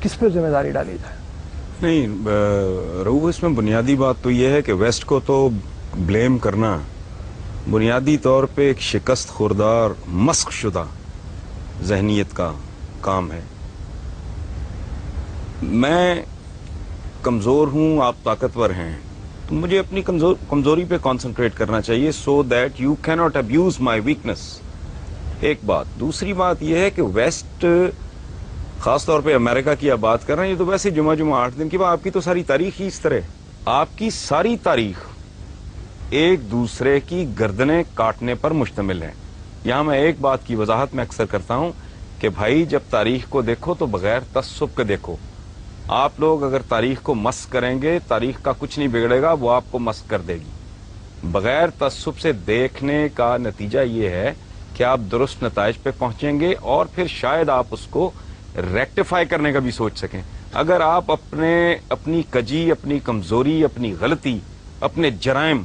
کس پہ ذمہ داری ڈالی جائے؟ نہیں رؤوف، اس میں بنیادی بات تو یہ ہے کہ ویسٹ کو تو بلیم کرنا بنیادی طور پہ ایک شکست خوردار مسخ شدہ ذہنیت کا کام ہے. میں کمزور ہوں، آپ طاقتور ہیں، تو مجھے اپنی کمزوری پہ کانسنٹریٹ کرنا چاہیے سو دیٹ یو کی ناٹ ابیوز مائی ویکنس. ایک بات. دوسری بات یہ ہے کہ ویسٹ، خاص طور پہ امریکہ کی آپ بات کر رہے ہیں، یہ تو ویسے جمعہ 8 دن کی بات. آپ کی تو ساری تاریخ ہی اس طرح، آپ کی ساری تاریخ ایک دوسرے کی گردنیں کاٹنے پر مشتمل ہے. یہاں میں ایک بات کی وضاحت میں اکثر کرتا ہوں کہ بھائی جب تاریخ کو دیکھو تو بغیر تعصب کے دیکھو. آپ لوگ اگر تاریخ کو مس کریں گے، تاریخ کا کچھ نہیں بگڑے گا، وہ آپ کو مس کر دے گی. بغیر تعصب سے دیکھنے کا نتیجہ یہ ہے کہ آپ درست نتائج پہ پہنچیں گے اور پھر شاید آپ اس کو ریکٹیفائی کرنے کا بھی سوچ سکیں. اگر آپ اپنی کجی، اپنی کمزوری، اپنی غلطی، اپنے جرائم،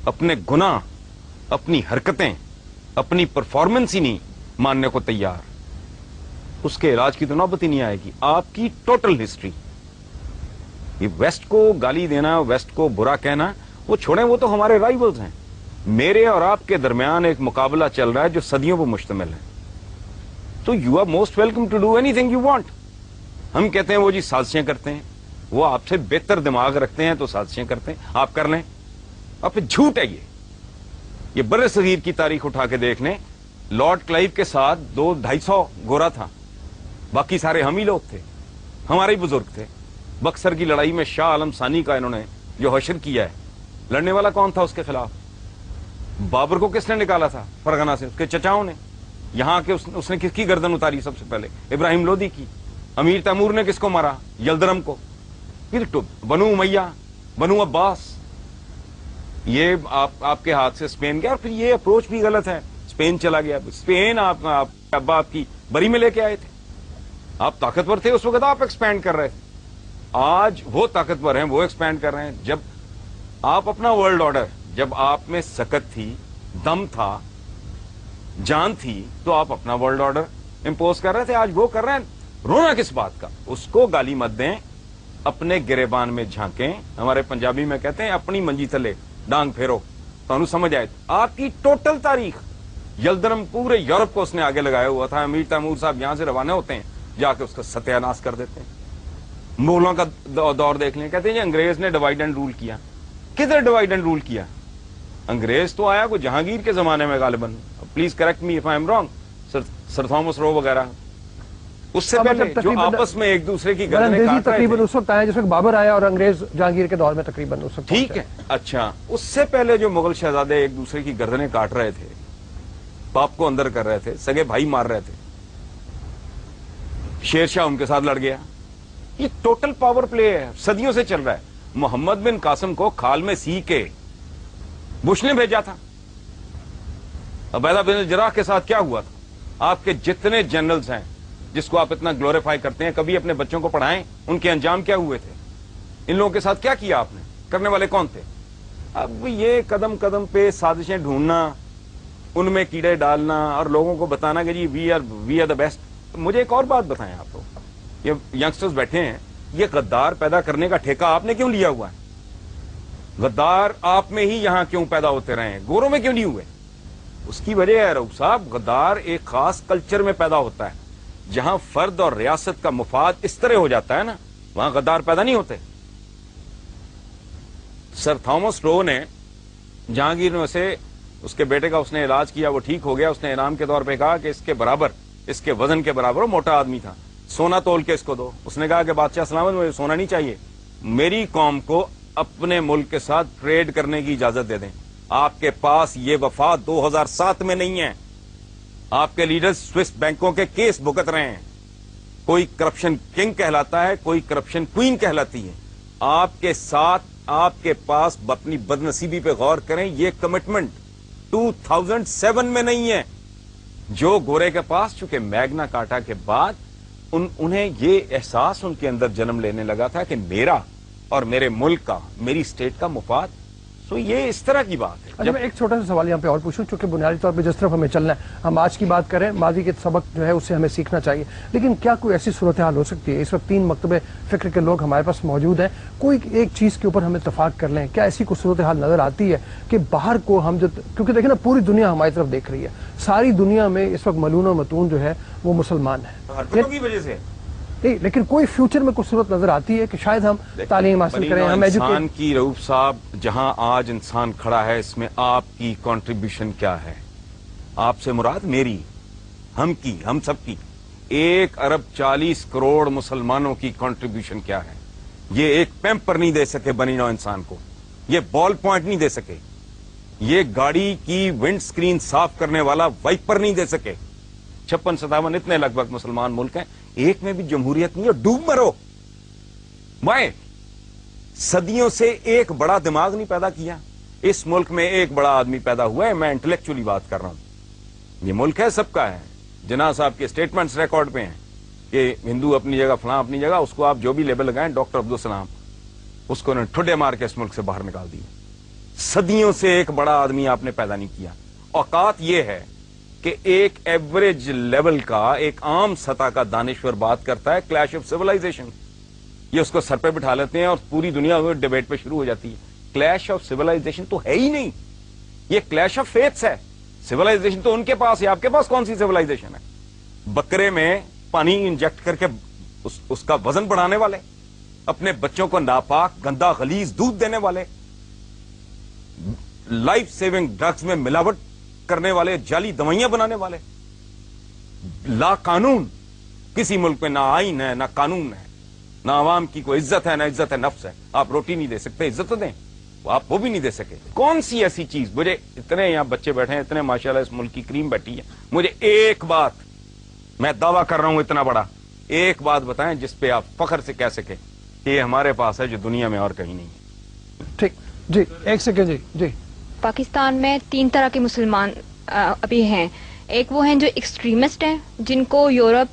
اپنے گناہ، اپنی حرکتیں، اپنی پرفارمنس ہی نہیں ماننے کو تیار، اس کے علاج کی تو نوبت ہی نہیں آئے گی. آپ کی ٹوٹل ہسٹری، یہ ویسٹ کو گالی دینا، ویسٹ کو برا کہنا وہ چھوڑیں، وہ تو ہمارے رائیولز ہیں. میرے اور آپ کے درمیان ایک مقابلہ چل رہا ہے جو صدیوں پر مشتمل ہے. تو you are most welcome to do anything you want. ہم کہتے ہیں وہ جی سازشیں کرتے ہیں، وہ آپ سے بہتر دماغ رکھتے ہیں تو سازشیں کرتے ہیں، آپ کر لیں. اور پھر جھوٹ ہے یہ بر صغیر کی تاریخ اٹھا کے دیکھ لیں. لارڈ کلائیو کے ساتھ 200-250 گورا تھا، باقی سارے ہم ہی لوگ تھے، ہمارے ہی بزرگ تھے. بکسر کی لڑائی میں شاہ عالم ثانی کا انہوں نے جو حشر کیا ہے، لڑنے والا کون تھا اس کے خلاف؟ بابر کو کس نے نکالا تھا فرغانہ سے؟ اس کے چچاؤں نے. یہاں کے اس نے کس کی گردن اتاری سب سے پہلے؟ ابراہیم لودھی کی. امیر تیمور نے کس کو مارا؟ یلدرم کو. پھر بنو امیہ، بنو عباس. یہ آپ کے ہاتھ سے اسپین گیا، اور پھر یہ اپروچ بھی غلط ہے. اسپین چلا گیا. اسپین آپ ابا آپ کی بری میں لے کے آئے تھے. آپ طاقتور تھے اس وقت، آپ ایکسپینڈ کر رہے تھے. آج وہ طاقتور ہیں، وہ ایکسپینڈ کر رہے ہیں. جب آپ اپنا ورلڈ آرڈر، جب آپ میں سکت تھی، دم تھا، جان تھی، تو آپ اپنا ورلڈ آرڈر امپوز کر رہے تھے. آج وہ کر رہے ہیں. رونا کس بات کا؟ اس کو گالی مت دیں، اپنے گریبان میں جھانکیں. ہمارے پنجابی میں کہتے ہیں اپنی منجی تھلے ڈانگ پھیرو تو انہوں سمجھ آئے. آپ کی ٹوٹل تاریخ، یلدرم پورے یورپ کو اس نے آگے لگایا ہوا تھا. امیر تیمور صاحب یہاں سے روانہ ہوتے ہیں، جا کے اس کا ستیہ ناش کر دیتے ہیں. مغلوں کا دور دیکھ لیں، کہتے ہیں انگریز نے ڈیوائڈ اینڈ رول کیا. کدھر ڈیوائڈ اینڈ رول کیا؟ انگریز تو آیا کو جہانگیر کے زمانے میں غالباً، please correct me if I am wrong, sir Thomas Roe وغیرہ. اس سے پہلے جو آپس میں ایک دوسرے کی گردنیں کاٹ رہے تھے، تقریباً اس وقت آیا جس وقت بابر آیا، اور انگریز جہانگیر کے دور میں تقریباً اس وقت. ٹھیک ہے، اچھا اس سے پہلے جو مغل شہزادے ایک دوسرے کی گردنیں کاٹ رہے تھے، باپ کو اندر کر رہے تھے، سگے بھائی مار رہے تھے، شیر شاہ ان کے ساتھ لڑ گیا. یہ ٹوٹل پاور پلے ہے، صدیوں سے چل رہا ہے. محمد بن قاسم کو کھال میں سی کے بش نے بھیجا تھا. عبیدہ بن الجراح کے ساتھ کیا ہوا تھا؟ آپ کے جتنے جنرلز ہیں جس کو آپ اتنا گلوریفائی کرتے ہیں، کبھی اپنے بچوں کو پڑھائیں ان کے انجام کیا ہوئے تھے؟ ان لوگوں کے ساتھ کیا کیا آپ نے؟ کرنے والے کون تھے؟ اب یہ قدم قدم پہ سازشیں ڈھونڈنا، ان میں کیڑے ڈالنا اور لوگوں کو بتانا کہ جی وی آر دا بیسٹ. مجھے ایک اور بات بتائیں آپ لوگ، یہ ینگسٹرز بیٹھے ہیں، یہ غدار پیدا کرنے کا ٹھیکہ آپ نے کیوں لیا ہوا ہے؟ غدار آپ میں ہی یہاں کیوں پیدا ہوتے رہے ہیں، گوروں میں کیوں نہیں ہوئے؟ اس کی وجہ ہے رؤوف صاحب، غدار ایک خاص کلچر میں پیدا ہوتا ہے. جہاں فرد اور ریاست کا مفاد اس طرح ہو جاتا ہے نا، وہاں غدار پیدا نہیں ہوتے. سر تھامس رو نے جہانگیر میں سے اس کے بیٹے کا اس نے علاج کیا، وہ ٹھیک ہو گیا. اس نے انعام کے طور پہ کہا کہ اس کے برابر، اس کے وزن کے برابر، وہ موٹا آدمی تھا، سونا تول کے اس کو دو. اس نے کہا کہ بادشاہ سلامت، مجھے سونا نہیں چاہیے، میری قوم کو اپنے ملک کے ساتھ ٹریڈ کرنے کی اجازت دے دیں. آپ کے پاس یہ وفا 2007 میں نہیں ہے. آپ کے لیڈرز سوئس بینکوں کے کیس بھگت رہے ہیں. کوئی کرپشن کنگ کہلاتا ہے، کوئی کرپشن کوئین کہلاتی ہے. آپ کے ساتھ، آپ کے پاس اپنی بدنصیبی پہ غور کریں، یہ کمٹمنٹ 2007 میں نہیں ہے. جو گورے کے پاس، چونکہ میگنا کارٹا کے بعد انہیں یہ احساس ان کے اندر جنم لینے لگا تھا کہ میرا اور میرے ملک کا، میری اسٹیٹ کا مفاد सो ये इस तरह की बात है। अच्छा, मैं एक छोटा सा सवाल यहाँ पे और पूछूं, चूंकि बुनियादी तौर पे जिस तरफ हमें चलना है, हम आज की बात करें, माजी के सबक जो है उससे हमें सीखना चाहिए, लेकिन क्या कोई ऐसी सूरत हाल हो सकती है, इस वक्त 3 मकतबे फिक्र के लोग हमारे पास मौजूद हैं, कोई एक चीज़ के ऊपर हम इत्तफाक कर लें, क्या ऐसी कोई सूरत हाल नज़र आती है कि बाहर को हम जो, क्योंकि देखिए ना पूरी दुनिया हमारी तरफ देख रही है, सारी दुनिया में इस वक्त मलून और मतून जो है वो मुसलमान है, हरकतों की वजह से नहीं, लेकिन कोई फ्यूचर में कुछ सूरत नजर आती है कि शायद हम तालीम हासिल करें, हम इंसान की रऊफ साहब, जहां आज इंसान खड़ा है इसमें आपकी कंट्रीब्यूशन क्या है? आपसे मुराद मेरी, हम की, हम सब की 1 अरब 40 करोड़ मुसलमानों की कंट्रीब्यूशन क्या है? ये एक पैम्पर नहीं दे सके बनी नौ इंसान को, ये बॉल पॉइंट नहीं दे सके, ये गाड़ी की विंड स्क्रीन साफ करने वाला वाइपर नहीं दे सके। 56-57 इतने लगभग मुसलमान मुल्क हैं, एक में भी जमहूरियत नहीं है, डूब मरो। मैं सदियों से एक बड़ा दिमाग नहीं पैदा किया, इस मुल्क में एक बड़ा आदमी पैदा हुआ है, मैं इंटेलेक्चुअली बात कर रहा हूं। ये मुल्क है सबका है, जिन्ना साहब के स्टेटमेंट्स रिकॉर्ड पे हैं कि हिंदू अपनी जगह, फलां अपनी जगह, उसको आप जो भी लेबल लगाएं, डॉक्टर अब्दुल सलाम, उसको उन्होंने ठुड्डे मार के इस मुल्क से बाहर निकाल दिया। सदियों से एक बड़ा आदमी आपने पैदा नहीं किया। औकात यह है कि एक एवरेज लेवल का, एक आम सतह का दानिश्वर बात करता है क्लैश ऑफ सिविलाइजेशन, ये उसको सर पे बिठा लेते हैं और पूरी दुनिया में डिबेट पे शुरू हो जाती है। क्लैश ऑफ सिविलाइजेशन तो है ही नहीं, ये क्लैश ऑफ फेथ्स है। सिविलाइजेशन तो उनके पास है, आपके पास कौन सी सिविलाइजेशन है? बकरे में पानी इंजेक्ट करके उसका वजन बढ़ाने वाले, अपने बच्चों को नापाक गंदा गलीज दूध देने वाले, लाइफ सेविंग ड्रग्स में मिलावट करने वाले, जाली दवाइयां बनाने वाले, ला कानून, किसी मुल्क में ना आईन है ना कानून है, ना आवाम की कोई इज्जत है ना इज्जत है नफ्स है। आप रोटी नहीं दे सकते, इज्जत तो दें, आप वो भी नहीं दे सके। कौन सी ऐसी चीज, मुझे इतने यहां बच्चे बैठे हैं, इतने माशाल्लाह इस मुल्क की क्रीम बैठी है, मुझे एक बात, मैं दावा कर रहा हूं इतना बड़ा, एक बात बताएं जिस पे आप फख्र से कह सके कि ये हमारे पास है जो दुनिया में और कहीं नहीं है। ठीक जी, एक सेकेंड जी। जी, पाकिस्तान में 3 तरह के मुसलमान अभी हैं। एक वो हैं जो एक्सट्रीमिस्ट हैं, जिनको यूरोप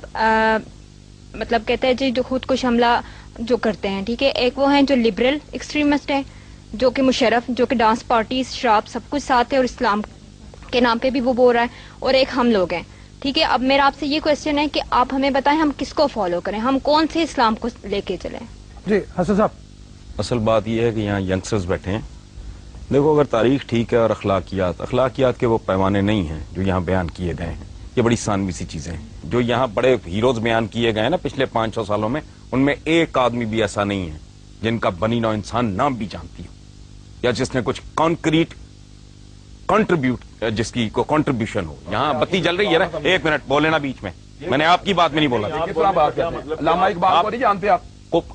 मतलब कहते हैं जी, जो खुद कुछ हमला जो करते हैं, ठीक है। एक वो हैं जो लिबरल एक्सट्रीमिस्ट हैं, जो कि मुशर्रफ, जो कि डांस पार्टीज, शराब सब कुछ साथ है और इस्लाम के नाम पे भी वो बोल रहा है। और एक हम लोग हैं, ठीक है। अब मेरा आपसे ये क्वेश्चन है कि आप हमें बताएं हम किसको फॉलो करें, हम कौन से इस्लाम को लेके चलें? जी हसन साहब। असल बात यह है कि यहाँ यंगस्टर्स बैठे हैं। देखो, अगर तारीख ठीक है और अखलाकियात के वो पैमाने नहीं हैं जो यहाँ बयान किए गए हैं, ये बड़ी सानवी सी चीजें हैं। जो यहाँ बड़े हीरोज बयान किए गए हैं ना पिछले 500 सालों में, उनमें एक आदमी भी ऐसा नहीं है जिनका बनी नौ इंसान नाम भी जानती हो, या जिसने कुछ कॉन्क्रीट जिसकी को कंट्रीब्यूशन हो। यहाँ बत्ती जल रही है ना, 1 मिनट बोले ना बीच में, मैंने आपकी बात में नहीं बोला। अल्लामा इकबाल को नहीं जानते आप?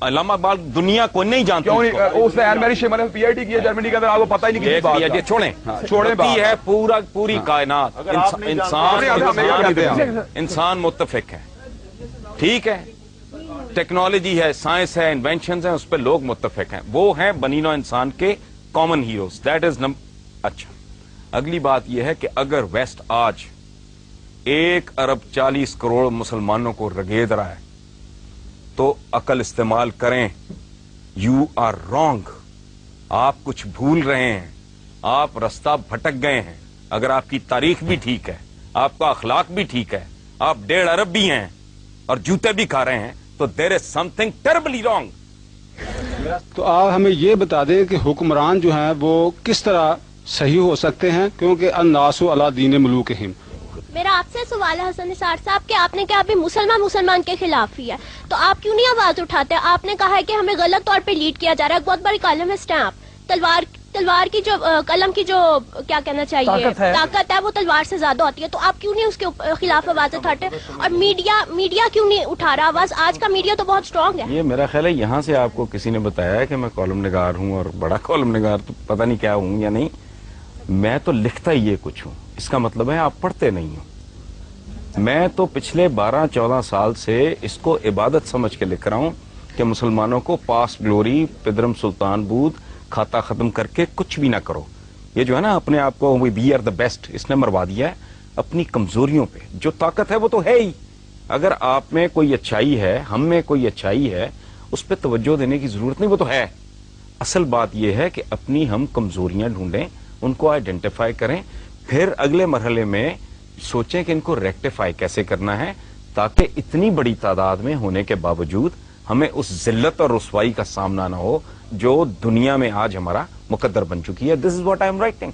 अल्लामा इकबाल दुनिया को नहीं जानती। क्यों नहीं? उसने एन मैरी शेमर ने पीएचडी की है जर्मनी के अंदर, आपको पता ही नहीं किसी बात का। छोड़े है पूरी कायनात, इंसान मुत्तफिक है, ठीक है। टेक्नोलॉजी है, साइंस है, इन्वेंशन है, उस पर लोग मुत्तफिक हैं। वो हैं बनी नौ इंसान के कॉमन हीरोज, दैट इज अच्छा। अगली बात यह है कि अगर वेस्ट आज 1 अरब 40 करोड़ मुसलमानों को रगेद रहा है तो अकल इस्तेमाल करें। यू आर रॉन्ग, आप कुछ भूल रहे हैं, आप रास्ता भटक गए हैं। अगर आपकी तारीख भी ठीक है, आपका अखलाक भी ठीक है, आप 1.5 अरब भी हैं और जूते भी खा रहे हैं, तो there is something terribly wrong. तो आप हमें ये बता दें कि हुक्मरान जो हैं वो किस तरह सही हो सकते हैं, क्योंकि अन्नासु अला दीन मुलूकिहिम। मेरा आपसे सवाल है हसन निसार साहब कि आपने कहा अभी मुसलमान के खिलाफ ही है, तो आप क्यों नहीं आवाज उठाते? आपने कहा है कि हमें गलत तौर पे लीड किया जा रहा है। बहुत बड़ी कलम है स्टैंप, तलवार की जो कलम की जो क्या कहना चाहिए ताकत है वो तलवार से ज्यादा होती है, तो आप क्यों नहीं उसके खिलाफ आवाज उठाते? और मीडिया क्यों नहीं उठा रहा आवाज? आज का मीडिया तो बहुत स्ट्रांग है। ये मेरा ख्याल है यहाँ से आपको किसी ने बताया है कि मैं कॉलम निगार हूँ, और बड़ा कॉलम निगार तो पता नहीं क्या हूँ या नहीं। मैं तो लिखता ही ये कुछ हूँ, इसका मतलब है आप पढ़ते नहीं हो। मैं तो पिछले 12-14 साल से इसको इबादत समझ के लिख रहा हूँ कि मुसलमानों को पास ग्लोरी, पिदरम सुल्तान बूद, खाता खत्म करके कुछ भी ना करो। ये जो है ना अपने आप को वी आर द बेस्ट, इसने मरवा दिया है अपनी कमजोरियों पे। जो ताकत है वो तो है ही। अगर आप में कोई अच्छाई है, हम में कोई अच्छाई है, उस पर तवज्जो देने की जरूरत नहीं, वो तो है। اصل بات یہ ہے کہ اپنی ہم کمزوریاں ڈھونڈیں, ان کو آئیڈینٹیفائی کریں, پھر اگلے مرحلے میں سوچیں کہ ان کو ریکٹیفائی کیسے کرنا ہے, تاکہ اتنی بڑی تعداد میں ہونے کے باوجود ہمیں اس ذلت اور رسوائی کا سامنا نہ ہو جو دنیا میں آج ہمارا مقدر بن چکی ہے. This is what I am writing.